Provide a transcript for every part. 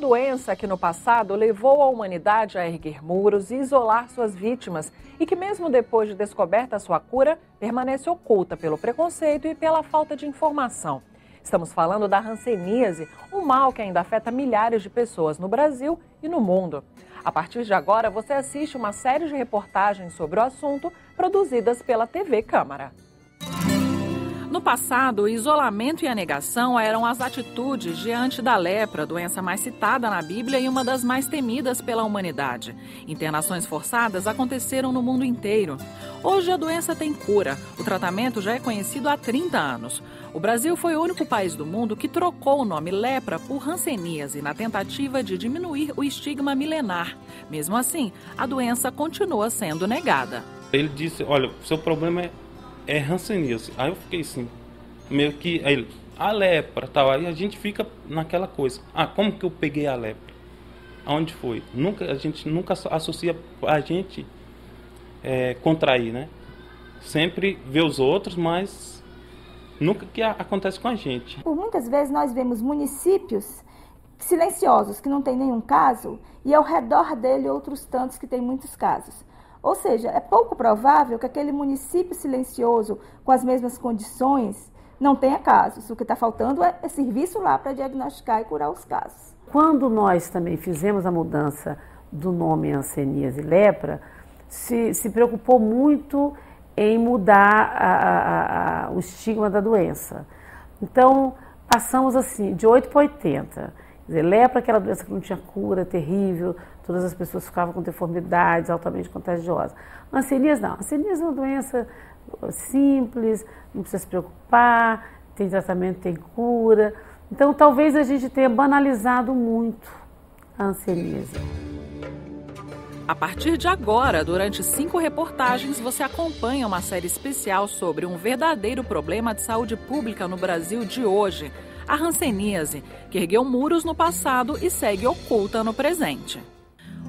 doença que no passado levou a humanidade a erguer muros e isolar suas vítimas e que mesmo depois de descoberta sua cura, permanece oculta pelo preconceito e pela falta de informação. Estamos falando da hanseníase, um mal que ainda afeta milhares de pessoas no Brasil e no mundo. A partir de agora, você assiste uma série de reportagens sobre o assunto produzidas pela TV Câmara. No passado, o isolamento e a negação eram as atitudes diante da lepra, doença mais citada na Bíblia e uma das mais temidas pela humanidade. Internações forçadas aconteceram no mundo inteiro. Hoje a doença tem cura. O tratamento já é conhecido há 30 anos. O Brasil foi o único país do mundo que trocou o nome lepra por hanseníase na tentativa de diminuir o estigma milenar. Mesmo assim, a doença continua sendo negada. Ele disse, olha, o seu problema é hanseníase. Aí eu fiquei assim, meio que, aí, a lepra, tal. Aí a gente fica naquela coisa. Ah, como que eu peguei a lepra? Aonde foi? A gente nunca associa a gente contrair, né? Sempre vê os outros, mas nunca que acontece com a gente. Por muitas vezes nós vemos municípios silenciosos, que não tem nenhum caso, e ao redor dele outros tantos que têm muitos casos. Ou seja, é pouco provável que aquele município silencioso, com as mesmas condições, não tenha casos. O que está faltando é serviço lá para diagnosticar e curar os casos. Quando nós também fizemos a mudança do nome hanseníase e lepra, se preocupou muito em mudar o estigma da doença. Então, passamos assim, de 8 para 80. Quer dizer, lepra, aquela doença que não tinha cura, terrível, todas as pessoas ficavam com deformidades altamente contagiosas. Hanseníase não. Hanseníase é uma doença simples, não precisa se preocupar, tem tratamento, tem cura. Então, talvez a gente tenha banalizado muito a hanseníase. A partir de agora, durante 5 reportagens, você acompanha uma série especial sobre um verdadeiro problema de saúde pública no Brasil de hoje, a hanseníase, que ergueu muros no passado e segue oculta no presente.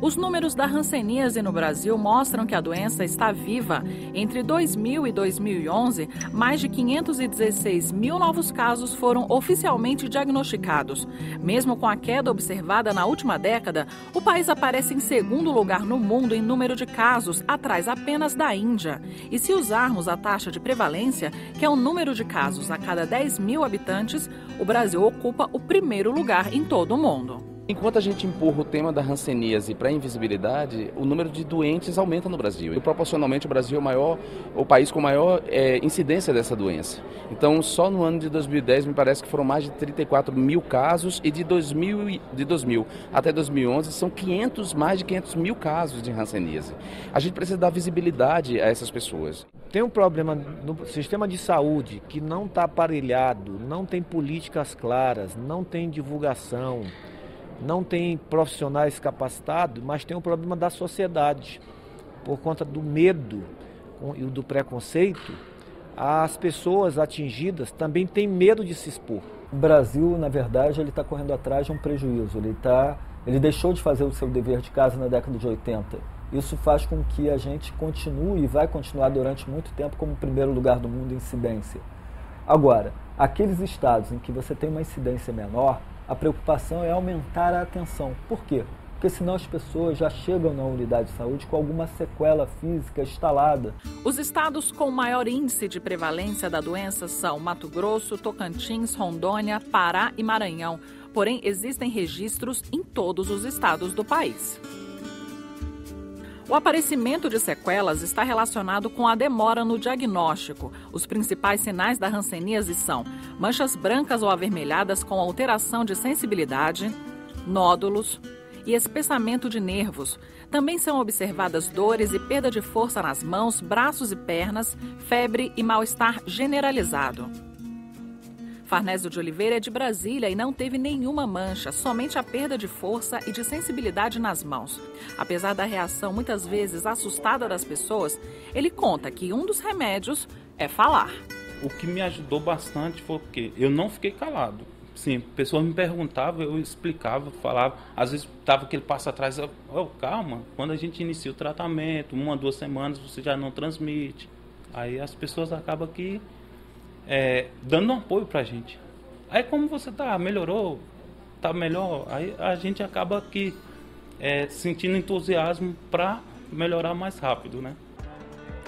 Os números da hanseníase no Brasil mostram que a doença está viva. Entre 2000 e 2011, mais de 516 mil novos casos foram oficialmente diagnosticados. Mesmo com a queda observada na última década, o país aparece em segundo lugar no mundo em número de casos, atrás apenas da Índia. E se usarmos a taxa de prevalência, que é o número de casos a cada 10 mil habitantes, o Brasil ocupa o primeiro lugar em todo o mundo. Enquanto a gente empurra o tema da hanseníase para a invisibilidade, o número de doentes aumenta no Brasil. E proporcionalmente o Brasil é o país com maior incidência dessa doença. Então, só no ano de 2010 me parece que foram mais de 34 mil casos e de 2000 até 2011 são mais de 500 mil casos de hanseníase. A gente precisa dar visibilidade a essas pessoas. Tem um problema no sistema de saúde que não está aparelhado, não tem políticas claras, não tem divulgação, não tem profissionais capacitados, mas tem um problema da sociedade. Por conta do medo e do preconceito, as pessoas atingidas também têm medo de se expor. O Brasil, na verdade, ele está correndo atrás de um prejuízo. Ele deixou de fazer o seu dever de casa na década de 80. Isso faz com que a gente continue e vai continuar durante muito tempo como o primeiro lugar do mundo em incidência. Agora, aqueles estados em que você tem uma incidência menor, a preocupação é aumentar a atenção. Por quê? Porque senão as pessoas já chegam na unidade de saúde com alguma sequela física instalada. Os estados com maior índice de prevalência da doença são Mato Grosso, Tocantins, Rondônia, Pará e Maranhão. Porém, existem registros em todos os estados do país. O aparecimento de sequelas está relacionado com a demora no diagnóstico. Os principais sinais da hanseníase são manchas brancas ou avermelhadas com alteração de sensibilidade, nódulos e espessamento de nervos. Também são observadas dores e perda de força nas mãos, braços e pernas, febre e mal-estar generalizado. Farnésio de Oliveira é de Brasília e não teve nenhuma mancha, somente a perda de força e de sensibilidade nas mãos. Apesar da reação muitas vezes assustada das pessoas, ele conta que um dos remédios é falar. O que me ajudou bastante foi porque eu não fiquei calado. Sim, pessoas me perguntavam, eu explicava, falava. Às vezes estava aquele passo atrás, calma, quando a gente inicia o tratamento, 1 a 2 semanas você já não transmite. Aí as pessoas acabam dando um apoio pra gente. Aí como você tá, melhorou? tá melhor, aí a gente acaba que sentindo entusiasmo para melhorar mais rápido, né?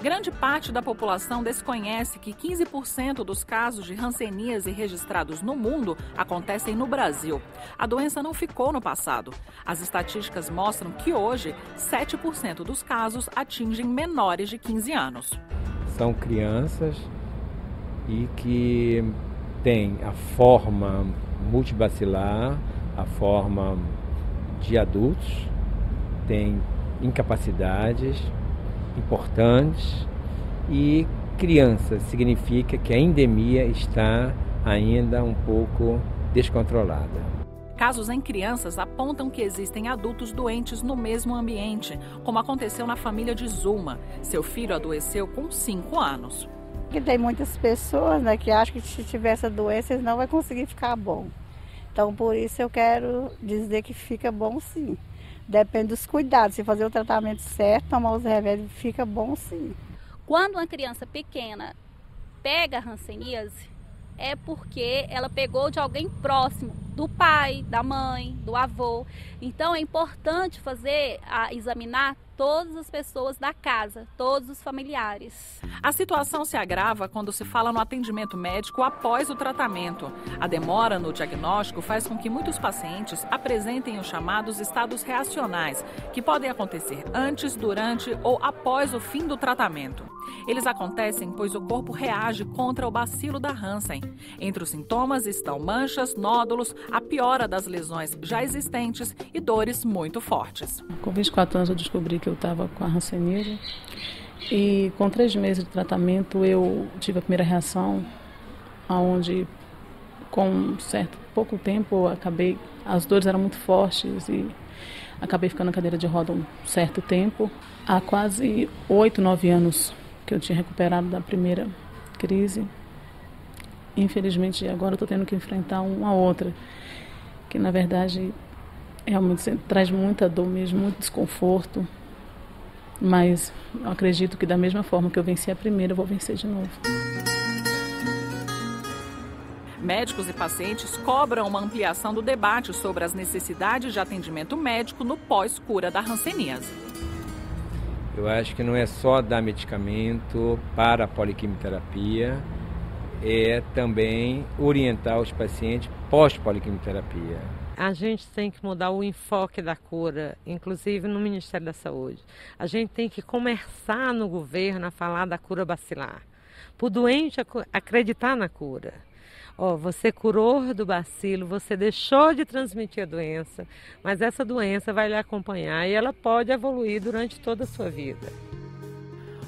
Grande parte da população desconhece que 15% dos casos de hanseníase registrados no mundo acontecem no Brasil. A doença não ficou no passado. As estatísticas mostram que hoje, 7% dos casos atingem menores de 15 anos. São crianças e que têm a forma multibacilar, a forma de adultos, têm incapacidades importantes, e criança significa que a endemia está ainda um pouco descontrolada. Casos em crianças apontam que existem adultos doentes no mesmo ambiente, como aconteceu na família de Zulma. Seu filho adoeceu com 5 anos. Que tem muitas pessoas, né, que acham que se tiver essa doença eles não vai conseguir ficar bom. Então por isso eu quero dizer que fica bom sim. Depende dos cuidados, se fazer o tratamento certo, tomar os remédios, fica bom sim. Quando uma criança pequena pega a hanseníase, é porque ela pegou de alguém próximo, do pai, da mãe, do avô. Então é importante examinar todas as pessoas da casa, todos os familiares. A situação se agrava quando se fala no atendimento médico após o tratamento. A demora no diagnóstico faz com que muitos pacientes apresentem os chamados estados reacionais, que podem acontecer antes, durante ou após o fim do tratamento. Eles acontecem pois o corpo reage contra o bacilo da Hansen. Entre os sintomas estão manchas, nódulos, a piora das lesões já existentes e dores muito fortes. Com 24 anos eu descobri que eu estava com a hanseníase e com 3 meses de tratamento eu tive a primeira reação, onde com pouco tempo as dores eram muito fortes e acabei ficando na cadeira de roda um certo tempo. Há quase 8, 9 anos que eu tinha recuperado da primeira crise. Infelizmente agora eu estou tendo que enfrentar uma outra, que na verdade realmente traz muita dor mesmo, muito desconforto, mas eu acredito que da mesma forma que eu venci a primeira, eu vou vencer de novo. Médicos e pacientes cobram uma ampliação do debate sobre as necessidades de atendimento médico no pós-cura da hanseníase. Eu acho que não é só dar medicamento para a poliquimioterapia, é também orientar os pacientes pós-poliquimioterapia. A gente tem que mudar o enfoque da cura, inclusive no Ministério da Saúde. A gente tem que começar no governo a falar da cura bacilar, para o doente acreditar na cura. Você curou do bacilo, você deixou de transmitir a doença, mas essa doença vai lhe acompanhar e ela pode evoluir durante toda a sua vida.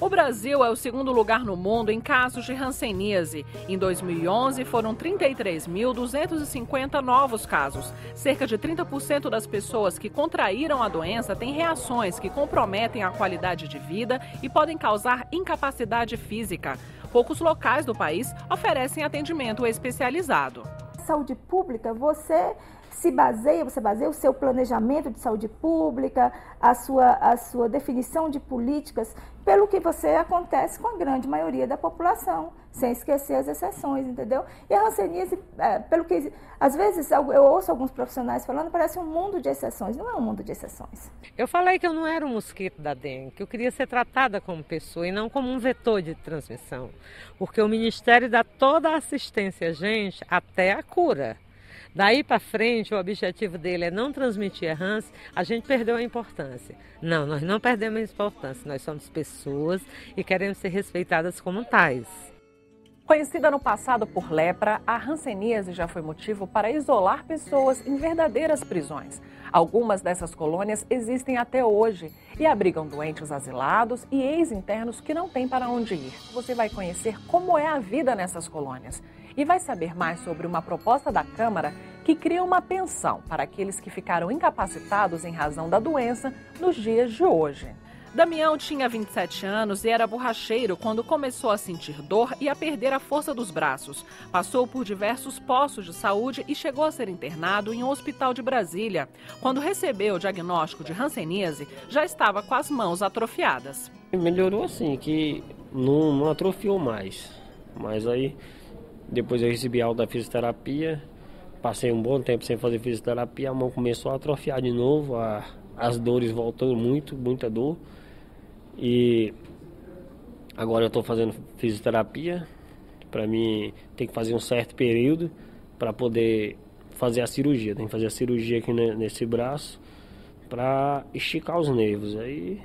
O Brasil é o 2º lugar no mundo em casos de hanseníase. Em 2011, foram 33.250 novos casos. Cerca de 30% das pessoas que contraíram a doença têm reações que comprometem a qualidade de vida e podem causar incapacidade física. Poucos locais do país oferecem atendimento especializado. Saúde pública, você baseia o seu planejamento de saúde pública, a sua definição de políticas, pelo que acontece com a grande maioria da população, sem esquecer as exceções, entendeu? E a hanseníase, pelo que às vezes eu ouço alguns profissionais falando, parece um mundo de exceções. Não é um mundo de exceções. Eu falei que eu não era um mosquito da dengue, que eu queria ser tratada como pessoa e não como um vetor de transmissão, porque o Ministério dá toda a assistência a gente até a cura. Daí para frente, o objetivo dele é não transmitir a Hansen, a gente perdeu a importância. Não, nós não perdemos a importância, nós somos pessoas e queremos ser respeitadas como tais. Conhecida no passado por lepra, a hanseníase já foi motivo para isolar pessoas em verdadeiras prisões. Algumas dessas colônias existem até hoje e abrigam doentes asilados e ex-internos que não têm para onde ir. Você vai conhecer como é a vida nessas colônias e vai saber mais sobre uma proposta da Câmara que cria uma pensão para aqueles que ficaram incapacitados em razão da doença nos dias de hoje. Damião tinha 27 anos e era borracheiro quando começou a sentir dor e a perder a força dos braços. Passou por diversos postos de saúde e chegou a ser internado em um hospital de Brasília. Quando recebeu o diagnóstico de hanseníase, já estava com as mãos atrofiadas. Melhorou assim, que não atrofiou mais. Mas aí, depois eu recebi alta da fisioterapia, passei um bom tempo sem fazer fisioterapia, a mão começou a atrofiar de novo, as dores voltando muita dor. E agora eu estou fazendo fisioterapia. Para mim tem que fazer um certo período para poder fazer a cirurgia. Tem que fazer a cirurgia aqui nesse braço para esticar os nervos. Aí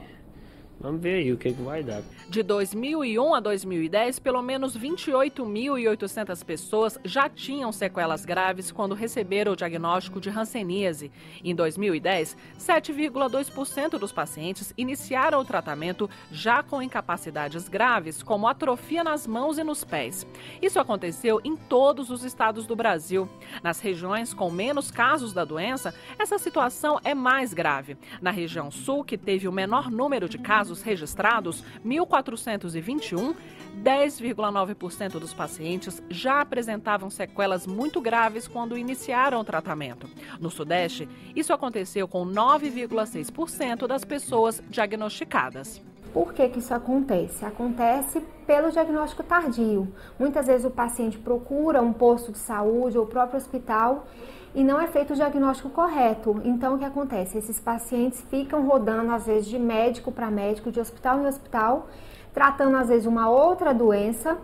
vamos ver aí o que vai dar. De 2001 a 2010, pelo menos 28.800 pessoas já tinham sequelas graves quando receberam o diagnóstico de hanseníase. Em 2010, 7,2% dos pacientes iniciaram o tratamento já com incapacidades graves, como atrofia nas mãos e nos pés. Isso aconteceu em todos os estados do Brasil. Nas regiões com menos casos da doença, essa situação é mais grave. Na região sul, que teve o menor número de casos registrados, 1.421, 10,9% dos pacientes já apresentavam sequelas muito graves quando iniciaram o tratamento. No Sudeste, isso aconteceu com 9,6% das pessoas diagnosticadas. Por que isso acontece? Acontece pelo diagnóstico tardio. Muitas vezes o paciente procura um posto de saúde ou o próprio hospital e não é feito o diagnóstico correto. Então, o que acontece? Esses pacientes ficam rodando, às vezes, de médico para médico, de hospital em hospital, tratando, às vezes, uma outra doença,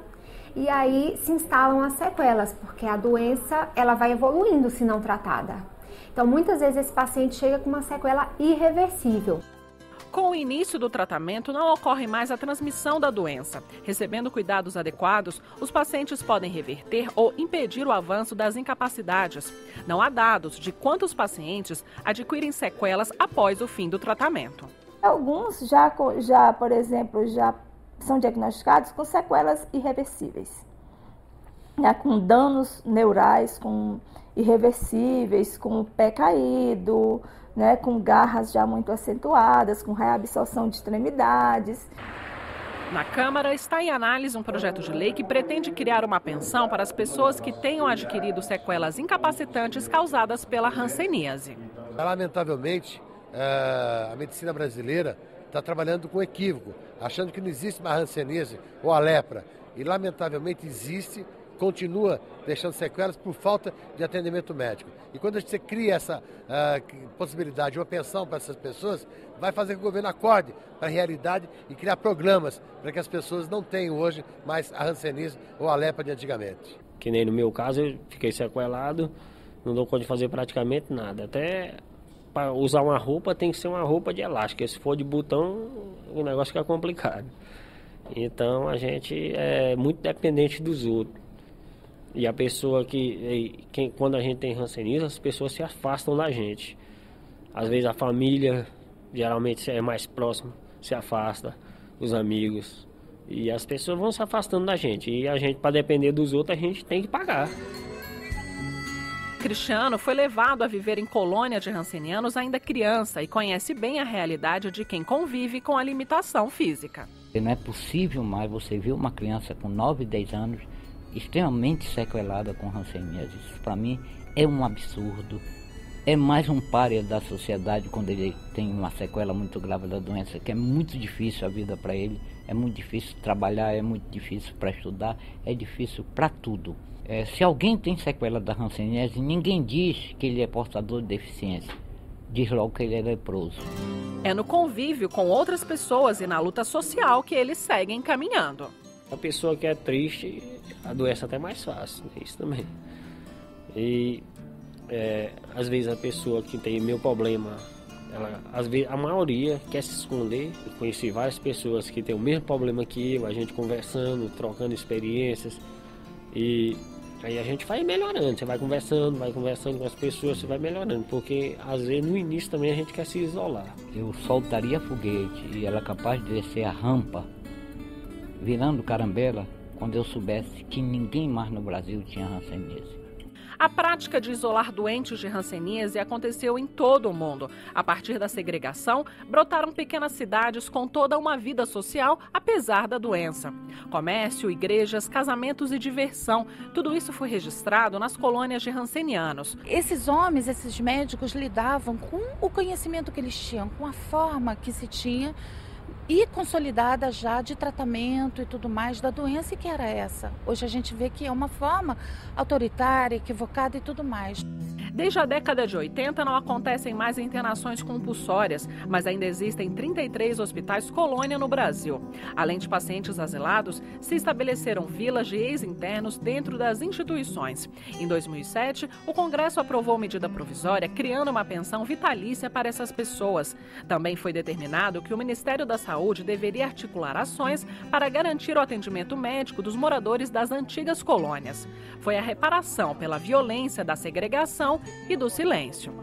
e aí se instalam as sequelas, porque a doença ela vai evoluindo se não tratada. Então, muitas vezes, esse paciente chega com uma sequela irreversível. Com o início do tratamento, não ocorre mais a transmissão da doença. Recebendo cuidados adequados, os pacientes podem reverter ou impedir o avanço das incapacidades. Não há dados de quantos pacientes adquirem sequelas após o fim do tratamento. Alguns por exemplo, já são diagnosticados com sequelas irreversíveis, né, com danos neurais, com irreversíveis, com o pé caído, né, com garras já muito acentuadas, com reabsorção de extremidades. Na Câmara está em análise um projeto de lei que pretende criar uma pensão para as pessoas que tenham adquirido sequelas incapacitantes causadas pela hanseníase. Lamentavelmente, a medicina brasileira está trabalhando com equívoco, achando que não existe mais hanseníase ou a lepra. E lamentavelmente existe, continua deixando sequelas por falta de atendimento médico. E quando você cria essa possibilidade de uma pensão para essas pessoas, vai fazer que o governo acorde para a realidade e criar programas para que as pessoas não tenham hoje mais a hanseníase ou a lepra de antigamente. Que nem no meu caso, eu fiquei sequelado, não dou conta de fazer praticamente nada. Até para usar uma roupa tem que ser uma roupa de elástico, se for de botão o negócio fica complicado. Então a gente é muito dependente dos outros. E a pessoa quando a gente tem hanseníase, as pessoas se afastam da gente. Às vezes a família, geralmente é mais próxima, se afasta, os amigos. E as pessoas vão se afastando da gente. E a gente, para depender dos outros, a gente tem que pagar. Cristiano foi levado a viver em colônia de hansenianos ainda criança e conhece bem a realidade de quem convive com a limitação física. Não é possível mais você ver uma criança com 9, 10 anos extremamente sequelada com hanseníase. Isso para mim é um absurdo. É mais um pária da sociedade quando ele tem uma sequela muito grave da doença, que é muito difícil a vida para ele, é muito difícil trabalhar, é muito difícil para estudar, é difícil para tudo. Se alguém tem sequela da hanseníase, ninguém diz que ele é portador de deficiência. Diz logo que ele é leproso. É no convívio com outras pessoas e na luta social que eles seguem caminhando. A pessoa que é triste, a doença até é mais fácil, isso também. E às vezes a pessoa que tem meu problema, às vezes a maioria quer se esconder. Eu conheci várias pessoas que têm o mesmo problema que eu, a gente conversando, trocando experiências. E aí a gente vai melhorando, você vai conversando com as pessoas, você vai melhorando. Porque às vezes no início também a gente quer se isolar. Eu soltaria foguete e ela é capaz de descer a rampa virando carambela quando eu soubesse que ninguém mais no Brasil tinha hanseníase. A prática de isolar doentes de hanseníase aconteceu em todo o mundo. A partir da segregação, brotaram pequenas cidades com toda uma vida social, apesar da doença. Comércio, igrejas, casamentos e diversão, tudo isso foi registrado nas colônias de hansenianos. Esses homens, esses médicos lidavam com o conhecimento que eles tinham, com a forma que se tinha e consolidada já de tratamento e tudo mais da doença, que era essa. Hoje a gente vê que é uma forma autoritária, equivocada e tudo mais. Desde a década de 80 não acontecem mais internações compulsórias, mas ainda existem 33 hospitais colônia no Brasil. Além de pacientes asilados, se estabeleceram vilas de ex-internos dentro das instituições. Em 2007, o Congresso aprovou medida provisória criando uma pensão vitalícia para essas pessoas. Também foi determinado que o Ministério da Saúde deveria articular ações para garantir o atendimento médico dos moradores das antigas colônias. Foi a reparação pela violência da segregação e do silêncio.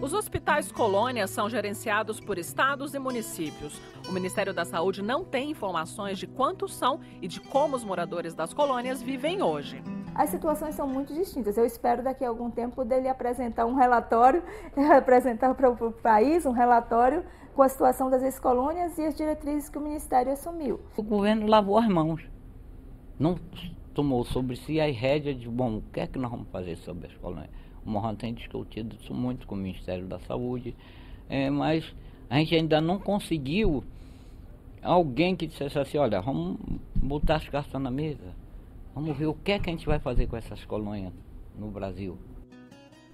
Os hospitais colônias são gerenciados por estados e municípios. O Ministério da Saúde não tem informações de quantos são e de como os moradores das colônias vivem hoje. As situações são muito distintas. Eu espero daqui a algum tempo dele apresentar um relatório, apresentar para o país um relatório com a situação das ex-colônias e as diretrizes que o Ministério assumiu. O governo lavou as mãos. Não tomou sobre si a rédea de, bom, o que é que nós vamos fazer sobre as colônias? O Morrão tem discutido isso muito com o Ministério da Saúde, mas a gente ainda não conseguiu alguém que dissesse assim, olha, vamos botar as cartas na mesa, vamos ver o que é que a gente vai fazer com essas colônias no Brasil.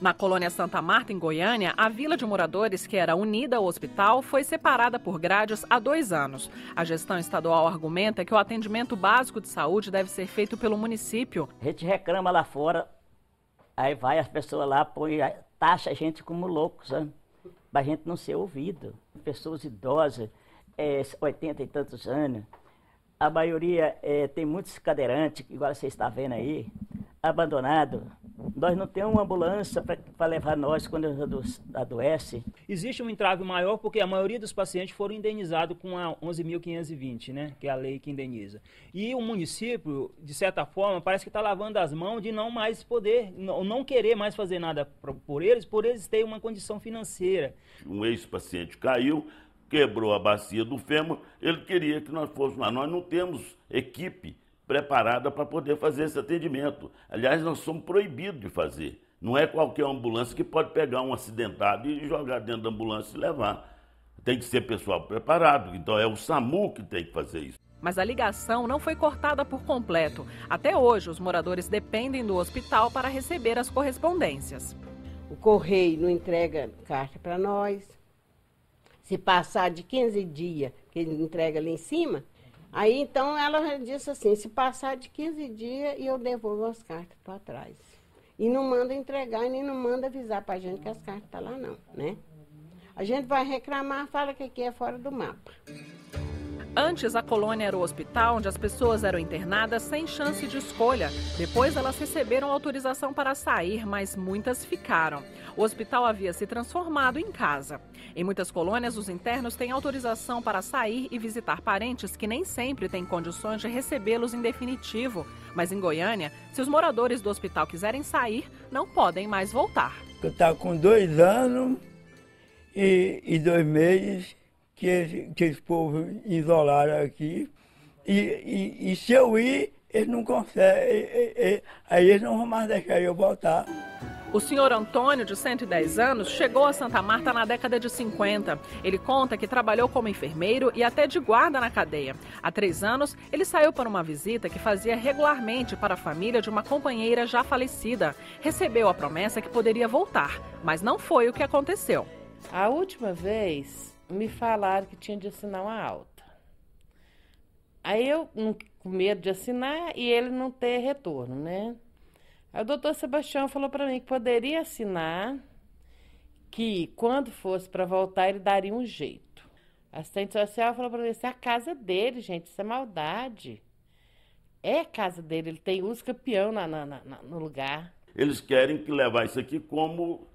Na colônia Santa Marta, em Goiânia, a vila de moradores que era unida ao hospital foi separada por grades há 2 anos. A gestão estadual argumenta que o atendimento básico de saúde deve ser feito pelo município. A gente reclama lá fora, aí vai as pessoas lá, taxa a gente como louco, sabe? Pra gente não ser ouvido. Pessoas idosas, 80 e tantos anos, a maioria tem muitos cadeirantes, igual você está vendo aí, abandonado. Nós não temos uma ambulância para levar nós quando adoece. Existe um entrave maior porque a maioria dos pacientes foram indenizados com a 11.520, né, que é a lei que indeniza. E o município, de certa forma, parece que está lavando as mãos de não mais poder, não querer mais fazer nada por eles terem uma condição financeira. Um ex-paciente caiu, quebrou a bacia do fêmur, ele queria que nós fôssemos lá. Nós não temos equipe preparada para poder fazer esse atendimento. Aliás, nós somos proibidos de fazer. Não é qualquer ambulância que pode pegar um acidentado e jogar dentro da ambulância e levar. Tem que ser pessoal preparado, então é o SAMU que tem que fazer isso. Mas a ligação não foi cortada por completo. Até hoje, os moradores dependem do hospital para receber as correspondências. O correio não entrega carta para nós. Se passar de 15 dias, que ele entrega ali em cima, aí então ela disse assim, se passar de 15 dias, eu devolvo as cartas para trás. E não manda entregar, e nem não manda avisar para a gente que as cartas estão lá não, né? A gente vai reclamar, fala que aqui é fora do mapa. Antes, a colônia era o hospital onde as pessoas eram internadas sem chance de escolha. Depois, elas receberam autorização para sair, mas muitas ficaram. O hospital havia se transformado em casa. Em muitas colônias, os internos têm autorização para sair e visitar parentes que nem sempre têm condições de recebê-los em definitivo. Mas em Goiânia, se os moradores do hospital quiserem sair, não podem mais voltar. Eu estava com 2 anos e 2 meses que esse povo isolaram aqui. E se eu ir, eles não conseguem. Aí eles não vão mais deixar eu voltar. O senhor Antônio, de 110 anos, chegou a Santa Marta na década de 50. Ele conta que trabalhou como enfermeiro e até de guarda na cadeia. Há 3 anos, ele saiu para uma visita que fazia regularmente para a família de uma companheira já falecida. Recebeu a promessa que poderia voltar, mas não foi o que aconteceu. A última vez, me falaram que tinha de assinar uma alta. Aí eu, com medo de assinar e ele não ter retorno, né? Aí o doutor Sebastião falou para mim que poderia assinar, que quando fosse para voltar ele daria um jeito. A assistente social falou para mim, isso é a casa dele, gente, isso é maldade. É a casa dele, ele tem uso campeão no lugar. Eles querem que levar isso aqui como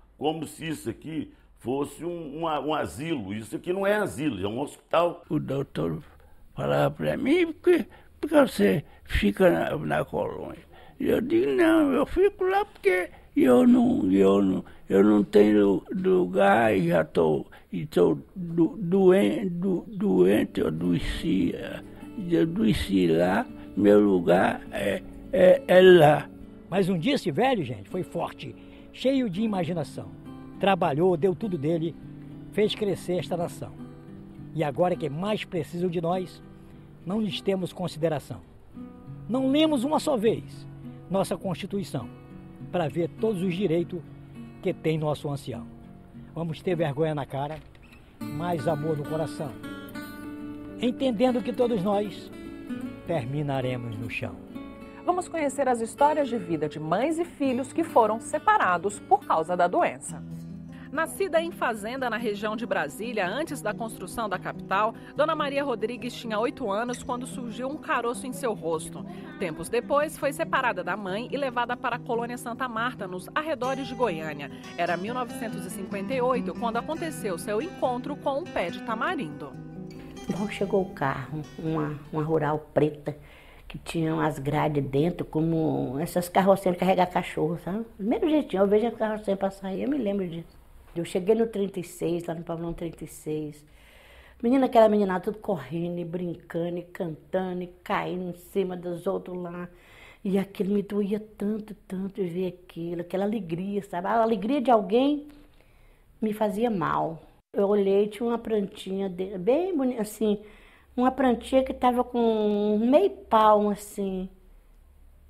se isso aqui fosse um asilo. Isso aqui não é asilo, é um hospital. O doutor falava para mim, por que você fica na colônia? Eu digo, não, eu fico lá porque eu não tenho lugar e já estou doente, eu adoeci lá, meu lugar é lá. Mas um dia esse velho, gente, foi forte, cheio de imaginação. Trabalhou, deu tudo dele, fez crescer esta nação. E agora que mais precisam de nós, não lhes temos consideração. Não lemos uma só vez nossa Constituição para ver todos os direitos que tem nosso ancião. Vamos ter vergonha na cara, mais amor no coração, entendendo que todos nós terminaremos no chão. Vamos conhecer as histórias de vida de mães e filhos que foram separados por causa da doença. Nascida em fazenda na região de Brasília, antes da construção da capital, Dona Maria Rodrigues tinha 8 anos quando surgiu um caroço em seu rosto. Tempos depois, foi separada da mãe e levada para a colônia Santa Marta, nos arredores de Goiânia. Era 1958, quando aconteceu seu encontro com um pé de tamarindo. Logo chegou o carro, uma rural preta, que tinha umas grades dentro, como essas carrocinhas de carregar cachorro, sabe? Do mesmo jeitinho, eu vejo a carrocinha passar aí, eu me lembro disso. Eu cheguei no 36, lá no pavilhão 36. Menina, aquela meninada tudo correndo, e brincando, e cantando, e caindo em cima dos outros lá. E aquilo me doía tanto, tanto ver aquilo, aquela alegria, sabe? A alegria de alguém me fazia mal. Eu olhei, tinha uma plantinha bem bonita, assim, uma plantinha que estava com meio palmo, assim,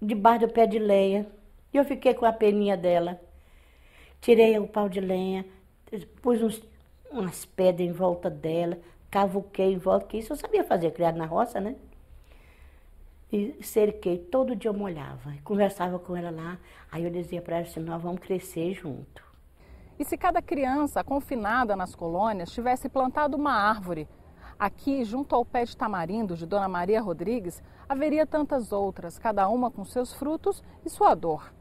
debaixo do pé de lenha. E eu fiquei com a peninha dela. Tirei o pau de lenha, pus umas pedras em volta dela, cavuquei em volta, que isso eu sabia fazer, criado na roça, né? E cerquei, todo dia eu molhava, conversava com ela lá, aí eu dizia para ela assim, nós vamos crescer junto. E se cada criança confinada nas colônias tivesse plantado uma árvore? Aqui, junto ao pé de tamarindo de Dona Maria Rodrigues, haveria tantas outras, cada uma com seus frutos e sua dor.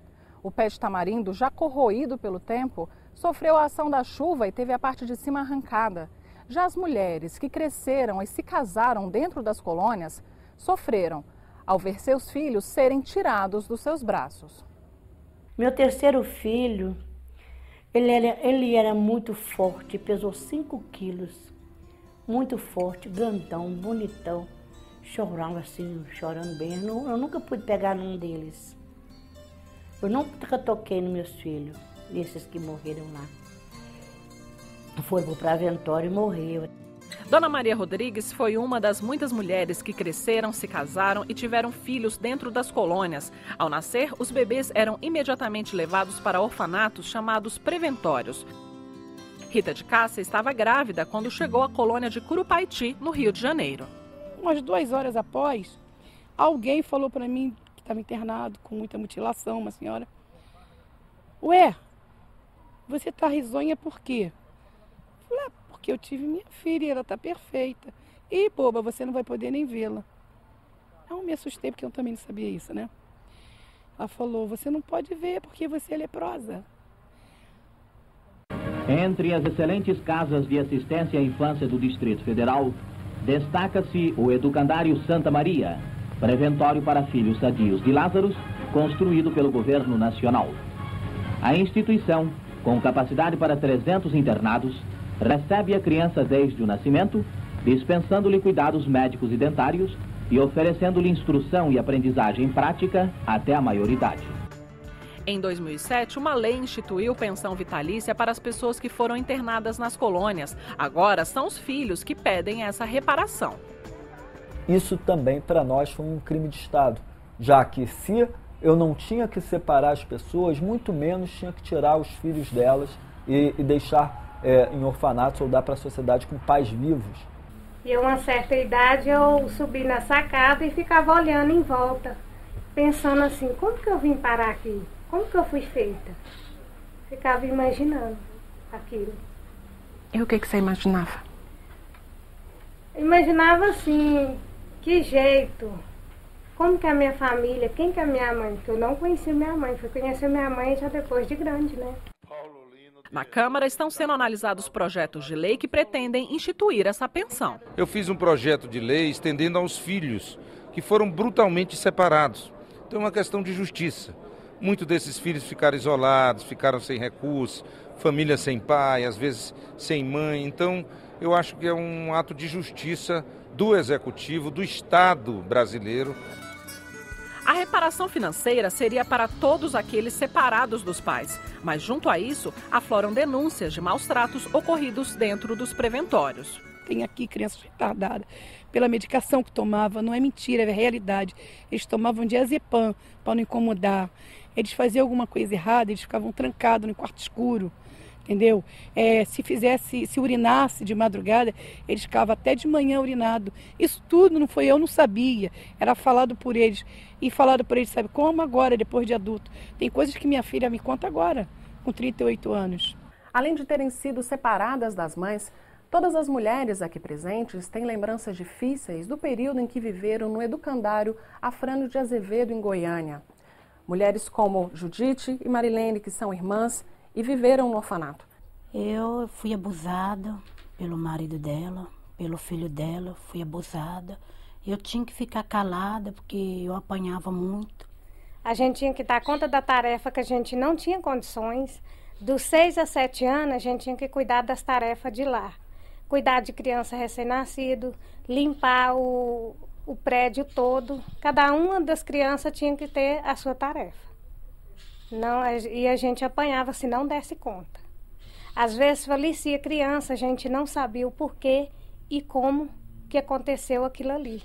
O pé de tamarindo, já corroído pelo tempo, sofreu a ação da chuva e teve a parte de cima arrancada. Já as mulheres que cresceram e se casaram dentro das colônias sofreram ao ver seus filhos serem tirados dos seus braços. Meu terceiro filho, ele era muito forte, pesou 5 quilos, muito forte, grandão, bonitão, chorava assim, chorando bem. Eu nunca pude pegar num deles. Eu nunca toquei nos meus filhos, esses que morreram lá. Foram para o Aventório e morreram. Dona Maria Rodrigues foi uma das muitas mulheres que cresceram, se casaram e tiveram filhos dentro das colônias. Ao nascer, os bebês eram imediatamente levados para orfanatos chamados preventórios. Rita de Cássia estava grávida quando chegou à colônia de Curupaiti, no Rio de Janeiro. Umas 2 horas após, alguém falou para mim que estava internado com muita mutilação, uma senhora. Ué, você está risonha por quê? Eu falei, porque eu tive minha filha e ela está perfeita. E, boba, você não vai poder nem vê-la. Eu me assustei porque eu também não sabia isso, né? Ela falou, você não pode ver porque você é leprosa. Entre as excelentes casas de assistência à infância do Distrito Federal, destaca-se o Educandário Santa Maria, preventório para filhos sadios de Lázaros, construído pelo governo nacional. A instituição, com capacidade para 300 internados, recebe a criança desde o nascimento, dispensando-lhe cuidados médicos e dentários e oferecendo-lhe instrução e aprendizagem prática até a maioridade. Em 2007, uma lei instituiu pensão vitalícia para as pessoas que foram internadas nas colônias. Agora são os filhos que pedem essa reparação. Isso também para nós foi um crime de Estado, já que se eu não tinha que separar as pessoas, muito menos tinha que tirar os filhos delas e deixar em orfanatos ou dar para a sociedade com pais vivos. E a uma certa idade eu subi na sacada e ficava olhando em volta, pensando assim, como que eu vim parar aqui? Como que eu fui feita? Ficava imaginando aquilo. E o que você imaginava? Imaginava assim, que jeito, como que é a minha família, quem que é a minha mãe? Porque eu não conhecia minha mãe, fui conhecer minha mãe já depois de grande, né? Na Câmara estão sendo analisados projetos de lei que pretendem instituir essa pensão. Eu fiz um projeto de lei estendendo aos filhos que foram brutalmente separados. Então é uma questão de justiça. Muitos desses filhos ficaram isolados, ficaram sem recursos, família sem pai, às vezes sem mãe. Então eu acho que é um ato de justiça do Executivo, do Estado brasileiro. A reparação financeira seria para todos aqueles separados dos pais, mas junto a isso afloram denúncias de maus tratos ocorridos dentro dos preventórios. tem aqui crianças retardadas, pela medicação que tomava, não é mentira, é realidade. Eles tomavam diazepam para não incomodar. Eles faziam alguma coisa errada, eles ficavam trancados no quarto escuro, entendeu? Se urinasse de madrugada, eles ficavam até de manhã urinado. Isso tudo não foi eu, não sabia. Era falado por eles. E falado por eles, sabe como agora, depois de adulto? Tem coisas que minha filha me conta agora, com 38 anos. Além de terem sido separadas das mães, todas as mulheres aqui presentes têm lembranças difíceis do período em que viveram no educandário Afrânio de Azevedo, em Goiânia. Mulheres como Judite e Marilene, que são irmãs e viveram no orfanato. Eu fui abusada pelo marido dela, pelo filho dela, fui abusada. Eu tinha que ficar calada porque eu apanhava muito. A gente tinha que dar conta da tarefa que a gente não tinha condições. Dos 6 a 7 anos, a gente tinha que cuidar das tarefas de lá. Cuidar de criança recém-nascido, limpar o prédio todo. Cada uma das crianças tinha que ter a sua tarefa. Não, e a gente apanhava se não desse conta. Às vezes falecia criança, a gente não sabia o porquê e como que aconteceu aquilo ali.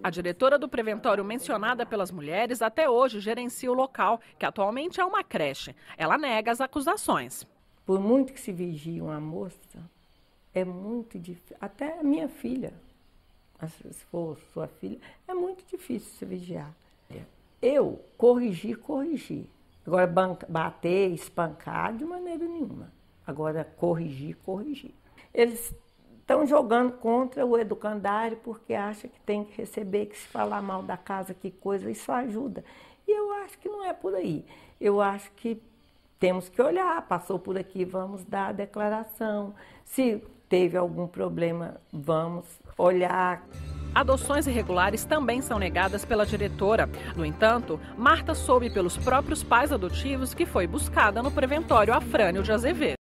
A diretora do preventório mencionada pelas mulheres até hoje gerencia o local, que atualmente é uma creche. Ela nega as acusações. Por muito que se vigie uma moça, é muito difícil. Até a minha filha, se for sua filha, é muito difícil se vigiar. Eu corrigi. Agora, bater, espancar, de maneira nenhuma. Agora, corrigir. Eles estão jogando contra o educandário porque acham que tem que receber, que se falar mal da casa, que coisa, isso ajuda. E eu acho que não é por aí. Eu acho que temos que olhar, passou por aqui, vamos dar a declaração. Se teve algum problema, vamos olhar. Adoções irregulares também são negadas pela diretora. No entanto, Marta soube pelos próprios pais adotivos que foi buscada no preventório Afrânio de Azevedo.